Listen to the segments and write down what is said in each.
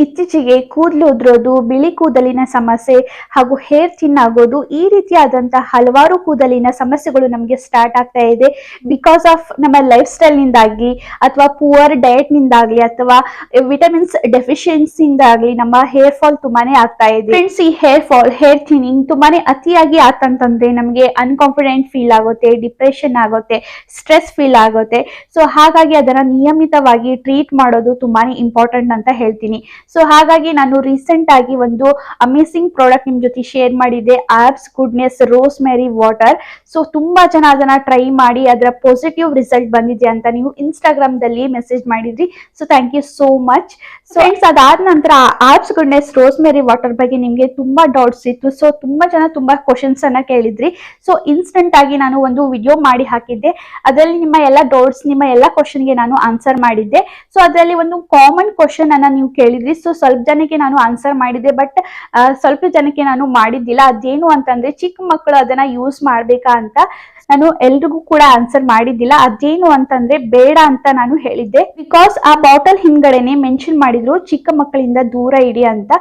ಇತ್ತೀಚೆಗೆ ಕೂದಲು ಉದುರೋದು, ಬಿಳಿ ಕೂದಲಿನ ಸಮಸ್ಯೆ ಹಾಗೂ ಹೇರ್ ಥಿನ್ ಆಗೋದು, ಈ ರೀತಿಯಾದಂತಹ ಹಲವಾರು ಕೂದಲಿನ ಸಮಸ್ಯೆಗಳು ನಮಗೆ ಸ್ಟಾರ್ಟ್ ಆಗ್ತಾ ಇದೆ. ಬಿಕಾಸ್ ಆಫ್ ನಮ್ಮ ಲೈಫ್ ಸ್ಟೈಲ್ ನಿಂದಾಗ್ಲಿ ಅಥವಾ ಪುವರ್ ಡಯಟ್ ನಿಂದಾಗ್ಲಿ ಅಥವಾ ವಿಟಮಿನ್ಸ್ ಡೆಫಿಷಿಯನ್ಸಿಯಿಂದಾಗ್ಲಿ ನಮ್ಮ ಹೇರ್ ಫಾಲ್ ತುಂಬಾನೇ ಆಗ್ತಾ ಇದೆ. ಫ್ರೆಂಡ್ಸ್, ಈ ಹೇರ್ ಫಾಲ್, ಹೇರ್ ಥಿನಿಂಗ್ ತುಂಬಾನೇ ಅತಿಯಾಗಿ ಆತಂತಂದ್ರೆ ನಮಗೆ ಅನ್ಕಾನ್ಫಿಡೆಂಟ್ ಫೀಲ್ ಆಗುತ್ತೆ, ಡಿಪ್ರೆಷನ್ ಆಗುತ್ತೆ, ಸ್ಟ್ರೆಸ್ ಫೀಲ್ ಆಗುತ್ತೆ. ಸೊ ಹಾಗಾಗಿ ಅದನ್ನ ನಿಯಮಿತವಾಗಿ ಟ್ರೀಟ್ ಮಾಡೋದು ತುಂಬಾನೇ ಇಂಪಾರ್ಟೆಂಟ್ ಅಂತ ಹೇಳ್ತೀನಿ. ಸೊ ಹಾಗಾಗಿ ನಾನು ರೀಸೆಂಟ್ ಆಗಿ ಒಂದು ಅಮೇಸಿಂಗ್ ಪ್ರಾಡಕ್ಟ್ ನಿಮ್ ಜೊತೆ ಶೇರ್ ಮಾಡಿದ್ದೆ, abs goodness rosemary water. So ತುಂಬಾ ಜನ ಅದನ್ನ ಟ್ರೈ ಮಾಡಿ ಅದರ ಪಾಸಿಟಿವ್ ರಿಸಲ್ಟ್ ಬಂದಿದೆ ಅಂತ ನೀವು ಇನ್ಸ್ಟಾಗ್ರಾಮ್ ದಲ್ಲಿ ಮೆಸೇಜ್ ಮಾಡಿದ್ರಿ. So thank you so much. So friends, ಅದಾದ ನಂತರ ಆಬ್ಸ್ ಗುಡ್ನೆಸ್ ರೋಸ್ಮೆರಿ ವಾಟರ್ ಬಗ್ಗೆ ನಿಮ್ಗೆ ತುಂಬಾ ಡೌಟ್ಸ್ ಇತ್ತು. ಸೊ ತುಂಬಾ ಜನ ತುಂಬಾ ಕ್ವಶನ್ಸ್ ಅನ್ನ ಕೇಳಿದ್ರಿ. ಸೊ ಇನ್ಸ್ಟೆಂಟ್ ಆಗಿ ನಾನು ಒಂದು ವಿಡಿಯೋ ಮಾಡಿ ಹಾಕಿದ್ದೆ. ಅದರಲ್ಲಿ ನಿಮ್ಮ ಎಲ್ಲ ಡೌಟ್ಸ್, ನಿಮ್ಮ ಎಲ್ಲ ಕ್ವಶನ್ ಗೆ ನಾನು ಆನ್ಸರ್ ಮಾಡಿದ್ದೆ. ಸೊ ಅದರಲ್ಲಿ ಒಂದು ಕಾಮನ್ ಕ್ವಶನ್ ಅನ್ನ ನೀವು ಕೇಳಿದ್ರಿ. ಸೊ ಸ್ವಲ್ಪ ಜನಕ್ಕೆ ನಾನು ಆನ್ಸರ್ ಮಾಡಿದ್ದೆ, ಬಟ್ ಸ್ವಲ್ಪ ಜನಕ್ಕೆ ನಾನು ಮಾಡಿದ್ದಿಲ್ಲ. ಅದೇನು ಅಂತಂದ್ರೆ, ಚಿಕ್ಕ ಮಕ್ಕಳು ಅದನ್ನ ಯೂಸ್ ಮಾಡ್ಬೇಕಾ ಅಂತ ನಾನು ಎಲ್ರಿಗೂ ಕೂಡ ಆನ್ಸರ್ ಮಾಡಿದ್ದಿಲ್ಲ. ಅದೇನು ಅಂತಂದ್ರೆ ಬೇಡ ಅಂತ ನಾನು ಹೇಳಿದ್ದೆ. ಬಿಕಾಸ್ ಆ ಬಾಟಲ್ ಹಿಂದ್ಗಡೆನೆ ಮೆನ್ಷನ್ ಮಾಡಿದ್ರು ಚಿಕ್ಕ ಮಕ್ಕಳಿಂದ ದೂರ ಇಡಿ ಅಂತ.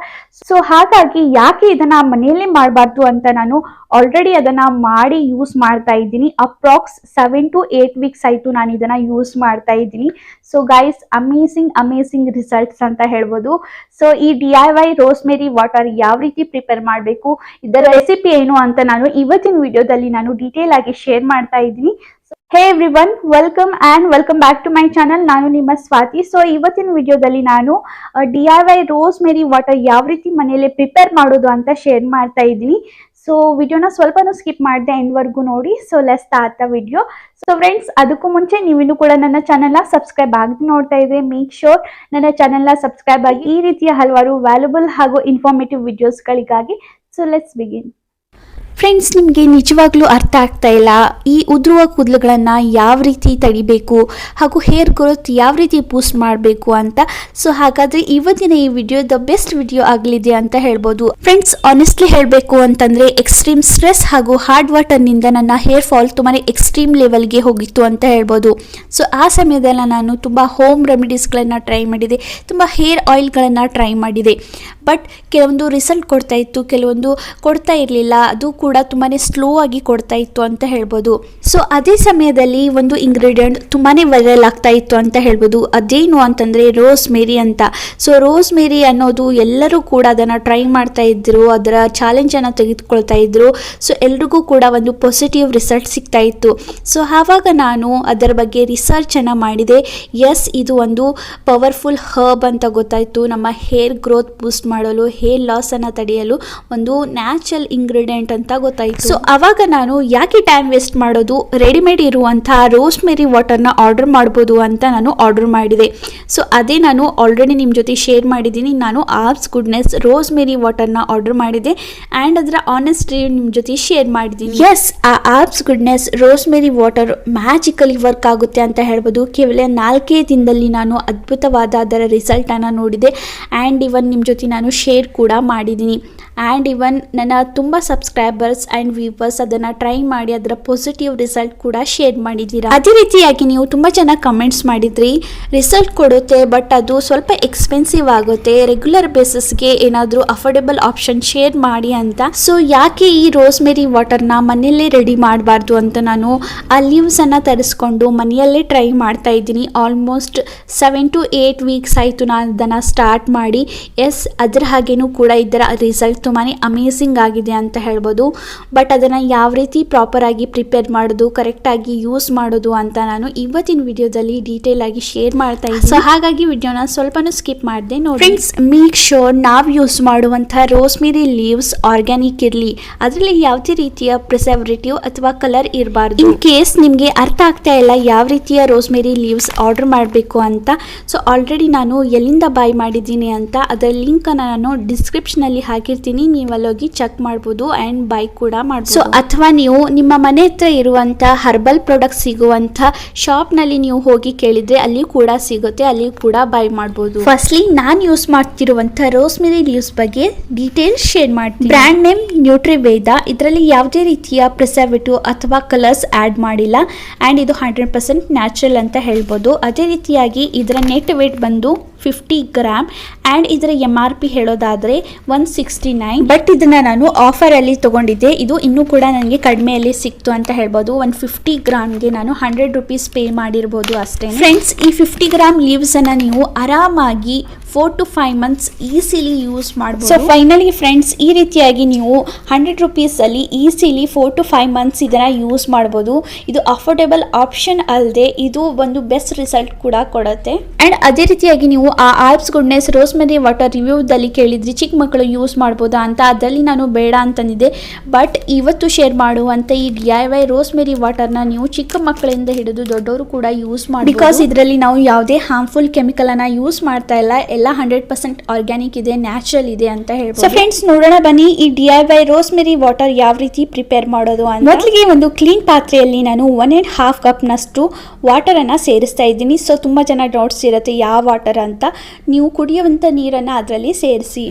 ಸೊ ಹಾಗಾಗಿ ಯಾಕೆ ಇದನ್ನ ಮನೆಯಲ್ಲೇ ಮಾಡಬಾರ್ದು ಅಂತ ನಾನು ಆಲ್ರೆಡಿ ಅದನ್ನ ಮಾಡಿ ಯೂಸ್ ಮಾಡ್ತಾ ಇದ್ದೀನಿ. ಅಪ್ರಾಕ್ಸ್ 7 to 8 ವೀಕ್ಸ್ ಆಯ್ತು ನಾನು ಇದನ್ನ ಯೂಸ್ ಮಾಡ್ತಾ ಇದ್ದೀನಿ. ಸೊ ಗೈಸ್, ಅಮೇಸಿಂಗ್ ರಿಸಲ್ಟ್ಸ್ ಅಂತ ಹೇಳ್ಬೋದು. ಸೊ ಈ DIY ರೋಸ್ಮೆರಿ ವಾಟರ್ ಯಾವ ರೀತಿ ಪ್ರಿಪೇರ್ ಮಾಡಬೇಕು, ಇದರ ರೆಸಿಪಿ ಏನು ಅಂತ ನಾನು ಇವತ್ತಿನ ವಿಡಿಯೋದಲ್ಲಿ ನಾನು ಡೀಟೇಲ್ ಆಗಿ ಶೇರ್ ಮಾಡ್ತಾ ಇದ್ದೀನಿ. Hey everyone, welcome back to my channel. ನಾನು ನಿಮ್ಮ ಸ್ವಾತಿ. ಸೊ ಇವತ್ತಿನ ವಿಡಿಯೋದಲ್ಲಿ ನಾನು DIY ರೋಸ್ಮೆರಿ ವಾಟರ್ ಯಾವ ರೀತಿ ಮನೆಯಲ್ಲೇ ಪ್ರಿಪೇರ್ ಮಾಡೋದು ಅಂತ ಶೇರ್ ಮಾಡ್ತಾ ಇದ್ದೀನಿ. ಸೊ ವಿಡಿಯೋನ ಸ್ವಲ್ಪನೂ ಸ್ಕಿಪ್ ಮಾಡದೆ ಎಂಡ್ವರೆಗೂ ನೋಡಿ. So let's start the video. So friends, ಅದಕ್ಕೂ ಮುಂಚೆ ನೀವಿನ್ನೂ ಕೂಡ ನನ್ನ ಚಾನೆಲ್ನ ಸಬ್ಸ್ಕ್ರೈಬ್ ಆಗಿ ನೋಡ್ತಾ ಇದ್ರೆ ಮೇಕ್ ಶೋರ್ ನನ್ನ ಚಾನೆಲ್ನ ಸಬ್ಸ್ಕ್ರೈಬ್ ಆಗಿ ಈ ರೀತಿಯ ಹಲವಾರು ವ್ಯಾಲ್ಯೂಬಲ್ ಹಾಗೂ ಇನ್ಫಾರ್ಮೇಟಿವ್ ವಿಡಿಯೋಸ್ಗಳಿಗಾಗಿ. So let's begin. ಫ್ರೆಂಡ್ಸ್, ನಿಮಗೆ ನಿಜವಾಗ್ಲೂ ಅರ್ಥ ಆಗ್ತಾ ಇಲ್ಲ ಈ ಉದುರುವ ಕೂದಲುಗಳನ್ನು ಯಾವ ರೀತಿ ತಡಿಬೇಕು ಹಾಗೂ ಹೇರ್ ಗ್ರೋತ್ ಯಾವ ರೀತಿ ಬೂಸ್ಟ್ ಮಾಡಬೇಕು ಅಂತ. ಸೊ ಹಾಗಾದರೆ ಇವತ್ತಿನ ಈ ವಿಡಿಯೋ ದ ಬೆಸ್ಟ್ ವಿಡಿಯೋ ಆಗಲಿದೆ ಅಂತ ಹೇಳ್ಬೋದು. ಫ್ರೆಂಡ್ಸ್, ಆನೆಸ್ಟ್ಲಿ ಹೇಳಬೇಕು ಅಂತಂದರೆ ಎಕ್ಸ್ಟ್ರೀಮ್ ಸ್ಟ್ರೆಸ್ ಹಾಗೂ ಹಾರ್ಡ್ ವಾಟರ್ನಿಂದ ನನ್ನ ಹೇರ್ ಫಾಲ್ ತುಂಬಾ ಎಕ್ಸ್ಟ್ರೀಮ್ ಲೆವೆಲ್ಗೆ ಹೋಗಿತ್ತು ಅಂತ ಹೇಳ್ಬೋದು. ಸೊ ಆ ಸಮಯದಲ್ಲಿ ನಾನು ತುಂಬ ಹೋಮ್ ರೆಮಿಡೀಸ್ಗಳನ್ನು ಟ್ರೈ ಮಾಡಿದೆ, ತುಂಬ ಹೇರ್ ಆಯಿಲ್ಗಳನ್ನು ಟ್ರೈ ಮಾಡಿದೆ. ಬಟ್ ಕೆಲವೊಂದು ರಿಸಲ್ಟ್ ಕೊಡ್ತಾ ಇತ್ತು, ಕೆಲವೊಂದು ಕೊಡ್ತಾ ಇರಲಿಲ್ಲ. ಅದು ಕೂಡ ತುಂಬಾ ಸ್ಲೋ ಆಗಿ ಕೊಡ್ತಾ ಇತ್ತು ಅಂತ ಹೇಳ್ಬೋದು. ಸೊ ಅದೇ ಸಮಯದಲ್ಲಿ ಒಂದು ಇಂಗ್ರೀಡಿಯೆಂಟ್ ತುಂಬಾ ವೈರಲ್ ಆಗ್ತಾ ಇತ್ತು ಅಂತ ಹೇಳ್ಬೋದು. ಅದೇನು ಅಂತಂದರೆ ರೋಸ್ಮೆರಿ ಅಂತ. ಸೊ ರೋಸ್ಮೆರಿ ಅನ್ನೋದು ಎಲ್ಲರೂ ಕೂಡ ಅದನ್ನು ಟ್ರೈ ಮಾಡ್ತಾ ಇದ್ರು, ಅದರ ಚಾಲೆಂಜನ್ನು ತೆಗೆದುಕೊಳ್ತಾ ಇದ್ರು. ಸೊ ಎಲ್ರಿಗೂ ಕೂಡ ಒಂದು ಪಾಸಿಟಿವ್ ರಿಸಲ್ಟ್ ಸಿಗ್ತಾ ಇತ್ತು. ಸೊ ಆವಾಗ ನಾನು ಅದರ ಬಗ್ಗೆ ರಿಸರ್ಚನ್ನು ಮಾಡಿದೆ. ಎಸ್, ಇದು ಒಂದು ಪವರ್ಫುಲ್ ಹರ್ಬ್ ಅಂತ ಗೊತ್ತಾಯಿತು. ನಮ್ಮ ಹೇರ್ ಗ್ರೋತ್ ಬೂಸ್ಟ್ ಮಾಡಲು, ಹೇರ್ ಲಾಸ್ ಅನ್ನು ತಡೆಯಲು ಒಂದು ನ್ಯಾಚುರಲ್ ಇಂಗ್ರೀಡಿಯೆಂಟ್ ಅಂತ ಗೊತ್ತಾಯಿತು. ಸೊ ಅವಾಗ ನಾನು ಯಾಕೆ ಟೈಮ್ ವೇಸ್ಟ್ ಮಾಡೋದು, ರೆಡಿಮೇಡ್ ಇರುವಂತಹ ರೋಸ್ಮೆರಿ ವಾಟರ್ನ ಆರ್ಡರ್ ಮಾಡ್ಬೋದು ಅಂತ ನಾನು ಆರ್ಡರ್ ಮಾಡಿದೆ. ಸೊ ಅದೇ ನಾನು ಆಲ್ರೆಡಿ ನಿಮ್ಮ ಜೊತೆ ಶೇರ್ ಮಾಡಿದ್ದೀನಿ. ನಾನು ಆಬ್ಸ್ ಗುಡ್ನೆಸ್ ರೋಸ್ಮೆರಿ ವಾಟರ್ನ ಆರ್ಡರ್ ಮಾಡಿದೆ ಆ್ಯಂಡ್ ಅದರ ಆನೆಸ್ಟ್ ರಿವ್ಯೂ ನಿಮ್ಮ ಜೊತೆ ಶೇರ್ ಮಾಡಿದ್ದೀನಿ. ಎಸ್, ಆ abs goodness rosemary water magically work ಆಗುತ್ತೆ ಅಂತ ಹೇಳ್ಬೋದು. ಕೇವಲ 4 ದಿನದಲ್ಲಿ ನಾನು ಅದ್ಭುತವಾದ ಅದರ ರಿಸಲ್ಟನ್ನು ನೋಡಿದೆ ಆ್ಯಂಡ್ ಇವನ್ ನಿಮ್ಮ ಜೊತೆ ನಾನು ಶೇರ್ ಕೂಡ ಮಾಡಿದ್ದೀನಿ. ಆ್ಯಂಡ್ ಇವನ್ ನನ್ನ ತುಂಬ ಸಬ್ಸ್ಕ್ರೈಬರ್ಸ್ ಆ್ಯಂಡ್ ವ್ಯೂವರ್ಸ್ ಅದನ್ನು ಟ್ರೈ ಮಾಡಿ ಅದರ ಪಾಸಿಟಿವ್ ರಿಸಲ್ಟ್ ಕೂಡ ಶೇರ್ ಮಾಡಿದ್ದೀರಾ. ಅದೇ ರೀತಿಯಾಗಿ ನೀವು ತುಂಬ ಚೆನ್ನಾಗಿ ಕಮೆಂಟ್ಸ್ ಮಾಡಿದ್ರಿ, ರಿಸಲ್ಟ್ ಕೊಡುತ್ತೆ ಬಟ್ ಅದು ಸ್ವಲ್ಪ ಎಕ್ಸ್ಪೆನ್ಸಿವ್ ಆಗುತ್ತೆ, ರೆಗ್ಯುಲರ್ ಬೇಸಿಸ್ಗೆ ಏನಾದರೂ ಅಫೋರ್ಡೆಬಲ್ ಆಪ್ಷನ್ ಶೇರ್ ಮಾಡಿ ಅಂತ. ಸೊ ಯಾಕೆ ಈ ರೋಸ್ಮೆರಿ ವಾಟರ್ನ ಮನೆಯಲ್ಲೇ ರೆಡಿ ಮಾಡಬಾರ್ದು ಅಂತ ನಾನು ಆ ಲೀವ್ಸನ್ನು ತರಿಸ್ಕೊಂಡು ಮನೆಯಲ್ಲೇ ಟ್ರೈ ಮಾಡ್ತಾ ಇದ್ದೀನಿ. ಆಲ್ಮೋಸ್ಟ್ 7 to 8 ವೀಕ್ಸ್ ಆಯಿತು ನಾನು ಅದನ್ನು ಸ್ಟಾರ್ಟ್ ಮಾಡಿ. ಎಸ್, ಅದರ ಹಾಗೇನೂ ಕೂಡ ಇದರ ರಿಸಲ್ಟ್ ತುಂಬಾ ಅಮೇಸಿಂಗ್ ಆಗಿದೆ ಅಂತ ಹೇಳ್ಬೋದು. ಬಟ್ ಅದನ್ನು ಯಾವ ರೀತಿ ಪ್ರಾಪರ್ ಆಗಿ ಪ್ರಿಪೇರ್ ಮಾಡೋದು, ಕರೆಕ್ಟಾಗಿ ಯೂಸ್ ಮಾಡೋದು ಅಂತ ನಾನು ಇವತ್ತಿನ ವಿಡಿಯೋದಲ್ಲಿ ಡೀಟೇಲ್ ಆಗಿ ಶೇರ್ ಮಾಡ್ತಾ ಇದ್ದೀನಿ. ಸೊ ಹಾಗಾಗಿ ವಿಡಿಯೋನ ಸ್ವಲ್ಪನೂ ಸ್ಕಿಪ್ ಮಾಡಿದೆ ನೋಡಿ. ಫ್ರೆಂಡ್ಸ್, ಮೇಕ್ ಶೋರ್ ನಾವು ಯೂಸ್ ಮಾಡುವಂಥ ರೋಸ್ಮೆರಿ ಲೀವ್ಸ್ ಆರ್ಗ್ಯಾನಿಕ್ ಇರಲಿ, ಅದರಲ್ಲಿ ಯಾವುದೇ ರೀತಿಯ ಪ್ರಿಸರ್ವೇಟಿವ್ ಅಥವಾ ಕಲರ್ ಇರಬಾರ್ದು. ಇನ್ ಕೇಸ್ ನಿಮಗೆ ಅರ್ಥ ಆಗ್ತಾ ಇಲ್ಲ ಯಾವ ರೀತಿಯ ರೋಸ್ಮೆರಿ ಲೀವ್ಸ್ ಆರ್ಡರ್ ಮಾಡಬೇಕು ಅಂತ, ಸೊ ಆಲ್ರೆಡಿ ನಾನು ಎಲ್ಲಿಂದ ಬೈ ಮಾಡಿದ್ದೀನಿ ಅಂತ ಅದರ ಲಿಂಕನ್ನು ನಾನು ಡಿಸ್ಕ್ರಿಪ್ಷನಲ್ಲಿ ಹಾಕಿರ್ತೀನಿ. ನೀವು ಅಲ್ಲೋಗಿ ಚೆಕ್ ಮಾಡ್ಬೋದು ಆ್ಯಂಡ್ ಬೈ ಕೂಡ ಮಾಡ್ಬೋದು. ಸೊ ಅಥವಾ ನೀವು ನಿಮ್ಮ ಮನೆ ಹತ್ರ ಇರುವಂಥ ಹರ್ಬಲ್ ಪ್ರಾಡಕ್ಟ್ ಸಿಗುವಂಥ ಶಾಪ್ನಲ್ಲಿ ನೀವು ಹೋಗಿ ಕೇಳಿದರೆ ಅಲ್ಲಿ ಕೂಡ ಸಿಗುತ್ತೆ, ಅಲ್ಲಿ ಕೂಡ ಬೈ ಮಾಡ್ಬೋದು. ಫಸ್ಟ್ಲಿ ನಾನು ಯೂಸ್ ಮಾಡ್ತಿರುವಂಥ ರೋಸ್ಮೆರಿ ಲೀವ್ಸ್ ಬಗ್ಗೆ ಡೀಟೇಲ್ ಶೇರ್ ಮಾಡ್ತೀನಿ. Brand name Nutriveda. ಇದರಲ್ಲಿ ಯಾವುದೇ ರೀತಿಯ ಪ್ರಿಸರ್ವೇಟಿವ್ ಅಥವಾ ಕಲರ್ಸ್ ಆ್ಯಡ್ ಮಾಡಿಲ್ಲ ಆ್ಯಂಡ್ ಇದು 100% ನ್ಯಾಚುರಲ್ ಅಂತ ಹೇಳ್ಬೋದು. ಅದೇ ರೀತಿಯಾಗಿ ಇದರ ನೆಟ್ ವೇಟ್ ಬಂದು 50 ಗ್ರಾಮ್ ಆ್ಯಂಡ್ ಇದರ MRP ಹೇಳೋದಾದರೆ 169. ಬಟ್ ಇದನ್ನು ನಾನು ಆಫರಲ್ಲಿ ತೊಗೊಂಡಿದ್ದೆ. ಇದು ಇನ್ನೂ ಕೂಡ ನನಗೆ ಕಡಿಮೆಯಲ್ಲಿ ಸಿಕ್ತು ಅಂತ ಹೇಳ್ಬೋದು. 150 ಗ್ರಾಮ್ಗೆ ನಾನು 100 ರೂಪೀಸ್ ಪೇ ಮಾಡಿರ್ಬೋದು ಅಷ್ಟೇ. ಫ್ರೆಂಡ್ಸ್, ಈ 50 ಗ್ರಾಮ್ ಲೀವ್ಸನ್ನು ನೀವು ಆರಾಮಾಗಿ 4 to 5 months ಈಸಿಲಿ ಯೂಸ್ ಮಾಡ್ಬೋದು. ಸೊ ಫೈನಲಿ ಫ್ರೆಂಡ್ಸ್, ಈ ರೀತಿಯಾಗಿ ನೀವು 100 ರೂಪೀಸಲ್ಲಿ ಈಸಿಲಿ 4 to 5 months ಇದನ್ನು ಯೂಸ್ ಮಾಡ್ಬೋದು. ಇದು ಅಫೋರ್ಡೆಬಲ್ ಆಪ್ಷನ್ ಅಲ್ಲದೆ ಇದು ಒಂದು ಬೆಸ್ಟ್ ರಿಸಲ್ಟ್ ಕೂಡ ಕೊಡುತ್ತೆ. ಆ್ಯಂಡ್ ಅದೇ ರೀತಿಯಾಗಿ ನೀವು ಆ ಆರ್ಬ್ಸ್ ಗುಡ್ನೆಸ್ ರೋಸ್ಮೆರಿ ವಾಟರ್ ರಿವ್ಯೂದಲ್ಲಿ ಕೇಳಿದ್ರಿ ಚಿಕ್ಕ ಮಕ್ಕಳು ಯೂಸ್ ಮಾಡ್ಬೋದಾ ಅಂತ. ಅದರಲ್ಲಿ ನಾನು ಬೇಡ ಅಂತಂದಿದ್ದೆ. ಬಟ್ ಇವತ್ತು ಶೇರ್ ಮಾಡುವಂಥ ಈ DIY ರೋಸ್ಮೆರಿ ವಾಟರ್ನ ನೀವು ಚಿಕ್ಕ ಮಕ್ಕಳಿಂದ ಹಿಡಿದು ದೊಡ್ಡವರು ಕೂಡ ಯೂಸ್ ಮಾಡಿ, ಬಿಕಾಸ್ ಇದರಲ್ಲಿ ನಾವು ಯಾವುದೇ ಹಾರ್ಮ್ಫುಲ್ ಕೆಮಿಕಲನ್ನು ಯೂಸ್ ಮಾಡ್ತಾ ಇಲ್ಲ. 100% ಆರ್ಗ್ಯಾನಿಕ್ ಇದೆ, ನ್ಯಾಚುರಲ್ ಇದೆ ಅಂತ ಹೇಳ್ಬೋದು. ಸೊ ಫ್ರೆಂಡ್ಸ್, ನೋಡೋಣ ಬನ್ನಿ ಈ DIY ರೋಸ್ಮೆರಿ ವಾಟರ್ ಯಾವ ರೀತಿ ಪ್ರಿಪೇರ್ ಮಾಡೋದು ಅಂತ. ಮೊದಲಿಗೆ ಒಂದು ಕ್ಲೀನ್ ಪಾತ್ರೆಯಲ್ಲಿ ನಾನು 1.5 ಕಪ್ನಷ್ಟು ವಾಟರನ್ನು ಸೇರಿಸ್ತಾ ಇದ್ದೀನಿ. ಸೊ ತುಂಬ ಜನ ಡೌಟ್ಸ್ ಇರುತ್ತೆ ಯಾವ ವಾಟರ್ ಅಂತ. ನೀವು ಕುಡಿಯುವಂಥ ನೀರನ್ನು ಅದರಲ್ಲಿ ಸೇರಿಸಿ.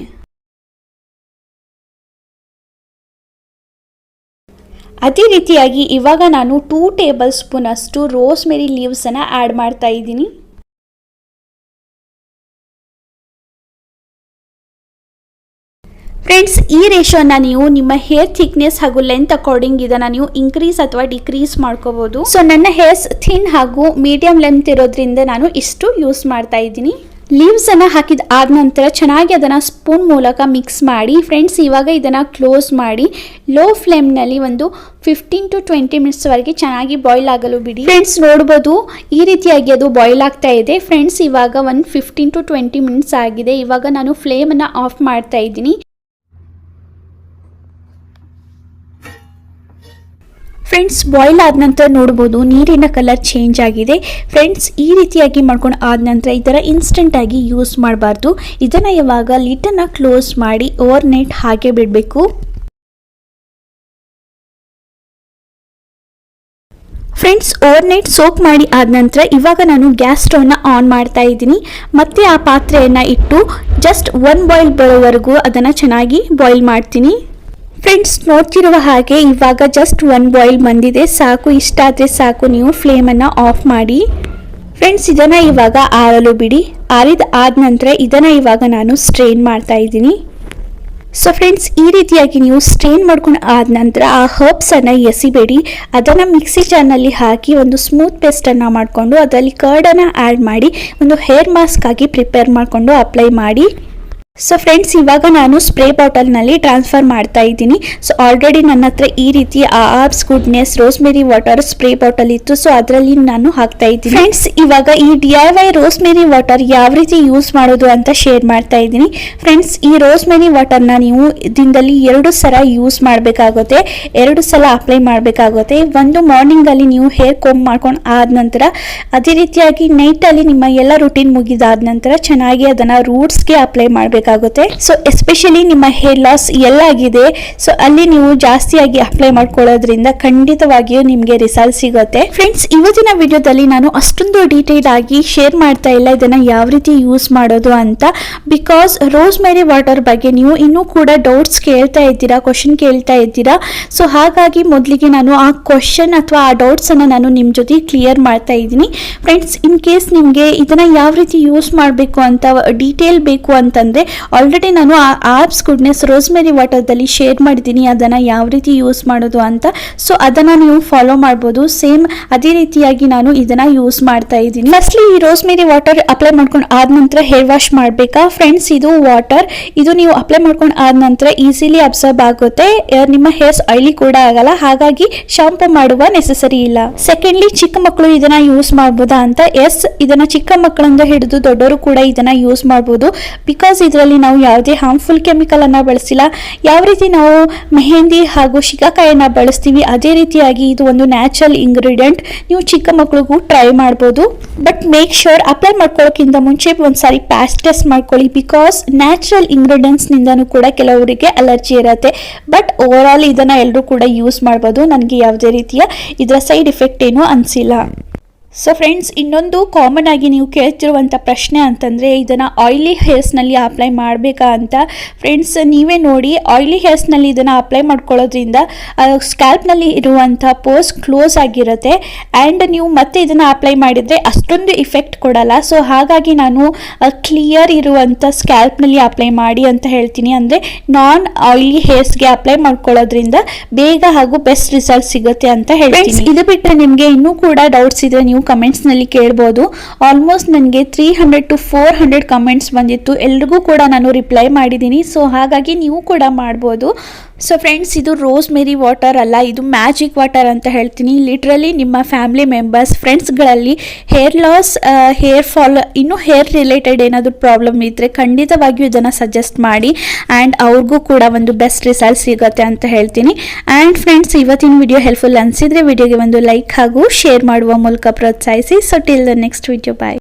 ಅದೇ ರೀತಿಯಾಗಿ ಇವಾಗ ನಾನು 2 ಟೇಬಲ್ ಸ್ಪೂನ್ ಅಷ್ಟು ರೋಸ್ಮೆರಿ ಲೀವ್ಸನ್ನು ಆ್ಯಡ್ ಮಾಡ್ತಾ ಇದ್ದೀನಿ. ಫ್ರೆಂಡ್ಸ್, ಈ ರೇಷೋನ ನೀವು ನಿಮ್ಮ ಹೇರ್ ಥಿಕ್ನೆಸ್ ಹಾಗೂ ಲೆಂತ್ ಅಕಾರ್ಡಿಂಗ್ ಇದನ್ನು ನೀವು ಇನ್ಕ್ರೀಸ್ ಅಥವಾ ಡಿಕ್ರೀಸ್ ಮಾಡ್ಕೋಬಹುದು. ಸೊ ನನ್ನ ಹೇರ್ಸ್ ಥಿನ್ ಹಾಗೂ ಮೀಡಿಯಂ ಲೆಂತ್ ಇರೋದ್ರಿಂದ ನಾನು ಇಷ್ಟು ಯೂಸ್ ಮಾಡ್ತಾ ಇದ್ದೀನಿ. ಲೀವ್ಸನ್ನು ಹಾಕಿದ ಆದ ನಂತರ ಚೆನ್ನಾಗಿ ಅದನ್ನು ಸ್ಪೂನ್ ಮೂಲಕ ಮಿಕ್ಸ್ ಮಾಡಿ. ಫ್ರೆಂಡ್ಸ್, ಇವಾಗ ಇದನ್ನು ಕ್ಲೋಸ್ ಮಾಡಿ ಲೋ ಫ್ಲೇಮ್ನಲ್ಲಿ ಒಂದು 15 to 20 ಮಿನಿಟ್ಸ್ವರೆಗೆ ಚೆನ್ನಾಗಿ ಬಾಯ್ಲ್ ಆಗಲು ಬಿಡಿ. ಫ್ರೆಂಡ್ಸ್, ನೋಡ್ಬೋದು ಈ ರೀತಿಯಾಗಿ ಅದು ಬಾಯ್ಲ್ ಆಗ್ತಾ ಇದೆ. ಫ್ರೆಂಡ್ಸ್, ಇವಾಗ ಒಂದು 15 to 20 ಮಿನಿಟ್ಸ್ ಆಗಿದೆ. ಇವಾಗ ನಾನು ಫ್ಲೇಮನ್ನು ಆಫ್ ಮಾಡ್ತಾ ಇದ್ದೀನಿ. ಫ್ರೆಂಡ್ಸ್, ಬಾಯ್ಲ್ ಆದ ನಂತರ ನೋಡ್ಬೋದು ನೀರಿನ ಕಲರ್ ಚೇಂಜ್ ಆಗಿದೆ. ಫ್ರೆಂಡ್ಸ್, ಈ ರೀತಿಯಾಗಿ ಮಾಡ್ಕೊಂಡು ಆದ ನಂತರ ಈ ಥರ ಇನ್ಸ್ಟೆಂಟಾಗಿ ಯೂಸ್ ಮಾಡಬಾರ್ದು. ಇದನ್ನು ಇವಾಗ ಲಿಡ್ಡನ್ನು ಕ್ಲೋಸ್ ಮಾಡಿ ಓವರ್ ನೈಟ್ ಹಾಗೆ ಬಿಡಬೇಕು. ಫ್ರೆಂಡ್ಸ್, ಓವರ್ ನೈಟ್ ಸೋಕ್ ಮಾಡಿ ಆದ ನಂತರ ಇವಾಗ ನಾನು ಗ್ಯಾಸ್ ಸ್ಟವ್ನ ಆನ್ ಮಾಡ್ತಾ ಇದ್ದೀನಿ. ಮತ್ತೆ ಆ ಪಾತ್ರೆಯನ್ನು ಇಟ್ಟು ಜಸ್ಟ್ 1 ಬಾಯ್ಲ್ ಬರೋವರೆಗೂ ಅದನ್ನು ಚೆನ್ನಾಗಿ ಬಾಯ್ಲ್ ಮಾಡ್ತೀನಿ. ಫ್ರೆಂಡ್ಸ್, ನೋಡ್ತಿರುವ ಹಾಗೆ ಇವಾಗ ಜಸ್ಟ್ 1 ಬಾಯ್ಲ್ ಬಂದಿದೆ. ಸಾಕು, ಇಷ್ಟಾದರೆ ಸಾಕು. ನೀವು ಫ್ಲೇಮನ್ನು ಆಫ್ ಮಾಡಿ. ಫ್ರೆಂಡ್ಸ್, ಇದನ್ನು ಇವಾಗ ಆರಲು ಬಿಡಿ. ಆರಿದ ಆದ ನಂತರ ಇದನ್ನು ಇವಾಗ ನಾನು ಸ್ಟ್ರೈನ್ ಮಾಡ್ತಾ ಇದ್ದೀನಿ. ಸೊ ಫ್ರೆಂಡ್ಸ್, ಈ ರೀತಿಯಾಗಿ ನೀವು ಸ್ಟ್ರೈನ್ ಮಾಡ್ಕೊಂಡು ಆದ ನಂತರ ಆ ಹರ್ಬ್ಸನ್ನು ಎಸಿಬೇಡಿ. ಅದನ್ನು ಮಿಕ್ಸಿ ಜಾರ್ನಲ್ಲಿ ಹಾಕಿ ಒಂದು ಸ್ಮೂತ್ ಪೇಸ್ಟನ್ನು ಮಾಡಿಕೊಂಡು ಅದರಲ್ಲಿ ಕರ್ಡನ್ನು ಆ್ಯಡ್ ಮಾಡಿ ಒಂದು ಹೇರ್ ಮಾಸ್ಕ್ ಆಗಿ ಪ್ರಿಪೇರ್ ಮಾಡಿಕೊಂಡು ಅಪ್ಲೈ ಮಾಡಿ. ಸೊ ಫ್ರೆಂಡ್ಸ್, ಇವಾಗ ನಾನು ಸ್ಪ್ರೇ ಬಾಟಲ್ನಲ್ಲಿ ಟ್ರಾನ್ಸ್ಫರ್ ಮಾಡ್ತಾ ಇದ್ದೀನಿ. ಸೊ ಆಲ್ರೆಡಿ ನನ್ನ ಹತ್ರ ಈ ರೀತಿ herbs goodness rosemary water spray bottle ಇತ್ತು. ಸೊ ಅದರಲ್ಲಿ ನಾನು ಹಾಕ್ತಾ ಇದ್ದೀನಿ. ಫ್ರೆಂಡ್ಸ್, ಇವಾಗ ಈ DIY ರೋಸ್ಮೆರಿ ವಾಟರ್ ಯಾವ ರೀತಿ ಯೂಸ್ ಮಾಡೋದು ಅಂತ ಶೇರ್ ಮಾಡ್ತಾ ಇದ್ದೀನಿ. ಫ್ರೆಂಡ್ಸ್, ಈ ರೋಸ್ಮೆರಿ ವಾಟರ್ನ ನೀವು ದಿನದಲ್ಲಿ 2 ಸಲ ಯೂಸ್ ಮಾಡಬೇಕಾಗುತ್ತೆ. 2 ಸಲ ಅಪ್ಲೈ ಮಾಡಬೇಕಾಗುತ್ತೆ. ಒಂದು ಮಾರ್ನಿಂಗಲ್ಲಿ ನೀವು ಹೇರ್ ಕೋಂಬ್ ಮಾಡ್ಕೊಂಡು ಆದ ನಂತರ, ಅದೇ ರೀತಿಯಾಗಿ ನೈಟಲ್ಲಿ ನಿಮ್ಮ ಎಲ್ಲ ರುಟೀನ್ ಮುಗಿದಾದ ನಂತರ ಚೆನ್ನಾಗಿ ಅದನ್ನು ರೂಟ್ಸ್ಗೆ ಅಪ್ಲೈ ಮಾಡಬೇಕು. ಸೊ ಎಸ್ಪೆಷಲಿ ನಿಮ್ಮ ಹೇರ್ ಲಾಸ್ ಎಲ್ಲಾಗಿದೆ, ಸೊ ಅಲ್ಲಿ ನೀವು ಜಾಸ್ತಿಯಾಗಿ ಅಪ್ಲೈ ಮಾಡ್ಕೊಳ್ಳೋದ್ರಿಂದ ಖಂಡಿತವಾಗಿಯೂ ನಿಮಗೆ ರಿಸಲ್ಟ್ ಸಿಗುತ್ತೆ. ಫ್ರೆಂಡ್ಸ್, ಇವತ್ತಿನ ವಿಡಿಯೋದಲ್ಲಿ ನಾನು ಅಷ್ಟೊಂದು ಡೀಟೇಲ್ ಆಗಿ ಶೇರ್ ಮಾಡ್ತಾ ಇಲ್ಲ ಇದನ್ನ ಯಾವ ರೀತಿ ಯೂಸ್ ಮಾಡೋದು ಅಂತ. ಬಿಕಾಸ್ ರೋಸ್ಮೆರಿ ವಾಟರ್ ಬಗ್ಗೆ ನೀವು ಇನ್ನೂ ಕೂಡ ಡೌಟ್ಸ್ ಕೇಳ್ತಾ ಇದ್ದೀರಾ, ಕ್ವಶನ್ ಕೇಳ್ತಾ ಇದ್ದೀರಾ. ಸೊ ಹಾಗಾಗಿ ಮೊದಲಿಗೆ ನಾನು ಆ ಕ್ವಶನ್ ಅಥವಾ ಆ ಡೌಟ್ಸ್ ಅನ್ನು ನಾನು ನಿಮ್ಮ ಜೊತೆ ಕ್ಲಿಯರ್ ಮಾಡ್ತಾ ಇದ್ದೀನಿ. ಫ್ರೆಂಡ್ಸ್, ಇನ್ ಕೇಸ್ ನಿಮಗೆ ಇದನ್ನ ಯಾವ ರೀತಿ ಯೂಸ್ ಮಾಡಬೇಕು ಅಂತ ಡೀಟೇಲ್ ಬೇಕು ಅಂತಂದ್ರೆ ಆಲ್ರೆಡಿ ನಾನು ಆ ಆರ್ಬ್ಸ್ ಗುಡ್ನೆಸ್ ರೋಸ್ಮೆರಿ ವಾಟರ್ದಲ್ಲಿ ಶೇರ್ ಮಾಡಿದ್ದೀನಿ ಅದನ್ನು ಯಾವ ರೀತಿ ಯೂಸ್ ಮಾಡೋದು ಅಂತ. ಸೊ ಅದನ್ನು ನೀವು ಫಾಲೋ ಮಾಡ್ಬೋದು. ಸೇಮ್ ಅದೇ ರೀತಿಯಾಗಿ ನಾನು ಇದನ್ನು ಯೂಸ್ ಮಾಡ್ತಾ ಇದ್ದೀನಿ. ಫಸ್ಟ್ಲಿ ಈ ರೋಸ್ಮೆರಿ ವಾಟರ್ ಅಪ್ಲೈ ಮಾಡ್ಕೊಂಡು ಆದ ನಂತರ ಹೇರ್ ವಾಶ್ ಮಾಡಬೇಕಾ. ಫ್ರೆಂಡ್ಸ್, ಇದು ವಾಟರ್, ಇದು ನೀವು ಅಪ್ಲೈ ಮಾಡ್ಕೊಂಡು ಆದ ನಂತರ ಈಸಿಲಿ ಅಬ್ಸರ್ಬ್ ಆಗುತ್ತೆ. ನಿಮ್ಮ ಹೇರ್ಸ್ ಆಯಿಲಿ ಕೂಡ ಆಗಲ್ಲ, ಹಾಗಾಗಿ ಶಾಂಪೂ ಮಾಡುವ ನೆಸೆಸರಿ ಇಲ್ಲ. ಸೆಕೆಂಡ್ಲಿ, ಚಿಕ್ಕ ಮಕ್ಕಳು ಇದನ್ನ ಯೂಸ್ ಮಾಡ್ಬೋದಾ ಅಂತ. ಎಸ್, ಇದನ್ನ ಚಿಕ್ಕ ಮಕ್ಕಳಿಂದ ಹಿಡಿದು ದೊಡ್ಡವರು ಕೂಡ ಇದನ್ನ ಯೂಸ್ ಮಾಡ್ಬೋದು. ಬಿಕಾಸ್ ಇದರಲ್ಲಿ ನಾವು ಯಾವುದೇ ಹಾರ್ಮ್ಫುಲ್ ಕೆಮಿಕಲ್ ಅನ್ನ ಬಳಸಿಲ್ಲ. ಯಾವ ರೀತಿ ನಾವು ಮೆಹಂದಿ ಹಾಗೂ ಶಿಕಾಕಾಯಿನ ಬಳಸ್ತೀವಿ ಅದೇ ರೀತಿಯಾಗಿ ಇದು ಒಂದು ನ್ಯಾಚುರಲ್ ಇಂಗ್ರೀಡಿಯೆಂಟ್. ನೀವು ಚಿಕ್ಕ ಮಕ್ಕಳಿಗೂ ಟ್ರೈ ಮಾಡ್ಬೋದು. ಬಟ್ ಮೇಕ್ ಶೋರ್ ಅಪ್ಲೈ ಮಾಡ್ಕೊಳ್ಳೋಕ್ಕಿಂತ ಮುಂಚೆ ಒಂದ್ಸಾರಿ ಪ್ಯಾಚ್ ಟೆಸ್ಟ್ ಮಾಡ್ಕೊಳ್ಳಿ. ಬಿಕಾಸ್ ನ್ಯಾಚುರಲ್ ಇಂಗ್ರೀಡಿಯೆಂಟ್ಸ್ ನಿಂದನೂ ಕೂಡ ಕೆಲವರಿಗೆ ಅಲರ್ಜಿ ಇರುತ್ತೆ. ಬಟ್ ಓವರ್ ಆಲ್ ಇದನ್ನ ಎಲ್ಲರೂ ಕೂಡ ಯೂಸ್ ಮಾಡ್ಬೋದು. ನನಗೆ ಯಾವುದೇ ರೀತಿಯ ಇದರ ಸೈಡ್ ಎಫೆಕ್ಟ್ ಏನೂ ಅನಿಸಿಲ್ಲ. ಸೊ ಫ್ರೆಂಡ್ಸ್, ಇನ್ನೊಂದು ಕಾಮನ್ ಆಗಿ ನೀವು ಕೇಳ್ತಿರುವಂಥ ಪ್ರಶ್ನೆ ಅಂತಂದರೆ ಇದನ್ನು ಆಯಿಲಿ ಹೇರ್ಸ್ನಲ್ಲಿ ಅಪ್ಲೈ ಮಾಡಬೇಕಾ ಅಂತ. ಫ್ರೆಂಡ್ಸ್, ನೀವೇ ನೋಡಿ, ಆಯಿಲಿ ಹೇರ್ಸ್ನಲ್ಲಿ ಇದನ್ನು ಅಪ್ಲೈ ಮಾಡ್ಕೊಳ್ಳೋದ್ರಿಂದ ಸ್ಕ್ಯಾಲ್ಪ್ನಲ್ಲಿ ಇರುವಂಥ ಪೋರ್ಸ್ ಕ್ಲೋಸ್ ಆಗಿರುತ್ತೆ ಆ್ಯಂಡ್ ನೀವು ಮತ್ತೆ ಇದನ್ನು ಅಪ್ಲೈ ಮಾಡಿದರೆ ಅಷ್ಟೊಂದು ಇಫೆಕ್ಟ್ ಕೊಡಲ್ಲ. ಸೊ ಹಾಗಾಗಿ ನಾನು ಕ್ಲಿಯರ್ ಇರುವಂಥ ಸ್ಕ್ಯಾಲ್ಪ್ನಲ್ಲಿ ಅಪ್ಲೈ ಮಾಡಿ ಅಂತ ಹೇಳ್ತೀನಿ. ಅಂದರೆ ನಾನ್ ಆಯಿಲಿ ಹೇರ್ಸ್ಗೆ ಅಪ್ಲೈ ಮಾಡ್ಕೊಳ್ಳೋದ್ರಿಂದ ಬೇಗ ಹಾಗೂ ಬೆಸ್ಟ್ ರಿಸಲ್ಟ್ ಸಿಗುತ್ತೆ ಅಂತ ಹೇಳ್ತೀನಿ. ಇದು ಬಿಟ್ಟರೆ ನಿಮಗೆ ಇನ್ನೂ ಕೂಡ ಡೌಟ್ಸ್ ಇದ್ರೆ ನೀವು ಕಮೆಂಟ್ಸ್ನಲ್ಲಿ ಕೇಳ್ಬೋದು. ಆಲ್ಮೋಸ್ಟ್ ನನಗೆ 300 to 400 ಕಮೆಂಟ್ಸ್ ಬಂದಿತ್ತು. ಎಲ್ರಿಗೂ ಕೂಡ ನಾನು ರಿಪ್ಲೈ ಮಾಡಿದ್ದೀನಿ. ಸೊ ಹಾಗಾಗಿ ನೀವು ಕೂಡ ಮಾಡ್ಬೋದು. ಸೊ ಫ್ರೆಂಡ್ಸ್, ಇದು ರೋಸ್ ಮೇರಿ ವಾಟರ್ ಅಲ್ಲ, ಇದು ಮ್ಯಾಜಿಕ್ ವಾಟರ್ ಅಂತ ಹೇಳ್ತೀನಿ. ಲಿಟ್ರಲಿ ನಿಮ್ಮ ಫ್ಯಾಮಿಲಿ ಮೆಂಬರ್ಸ್, ಫ್ರೆಂಡ್ಸ್ಗಳಲ್ಲಿ ಹೇರ್ ಲಾಸ್, ಹೇರ್ ಫಾಲ್, ಇನ್ನೂ ಹೇರ್ ರಿಲೇಟೆಡ್ ಏನಾದರೂ ಪ್ರಾಬ್ಲಮ್ ಇದ್ದರೆ ಖಂಡಿತವಾಗಿಯೂ ಇದನ್ನು ಸಜೆಸ್ಟ್ ಮಾಡಿ ಆ್ಯಂಡ್ ಅವ್ರಿಗೂ ಕೂಡ ಒಂದು ಬೆಸ್ಟ್ ರಿಸಲ್ಟ್ ಸಿಗುತ್ತೆ ಅಂತ ಹೇಳ್ತೀನಿ. ಆ್ಯಂಡ್ ಫ್ರೆಂಡ್ಸ್, ಇವತ್ತಿನ ವಿಡಿಯೋ ಹೆಲ್ಪ್ಫುಲ್ ಅನಿಸಿದರೆ ವಿಡಿಯೋಗೆ ಒಂದು ಲೈಕ್ ಹಾಗೂ ಶೇರ್ ಮಾಡುವ ಮೂಲಕ ಪ್ರೋತ್ಸಾಹಿಸಿ. So till the next video, bye.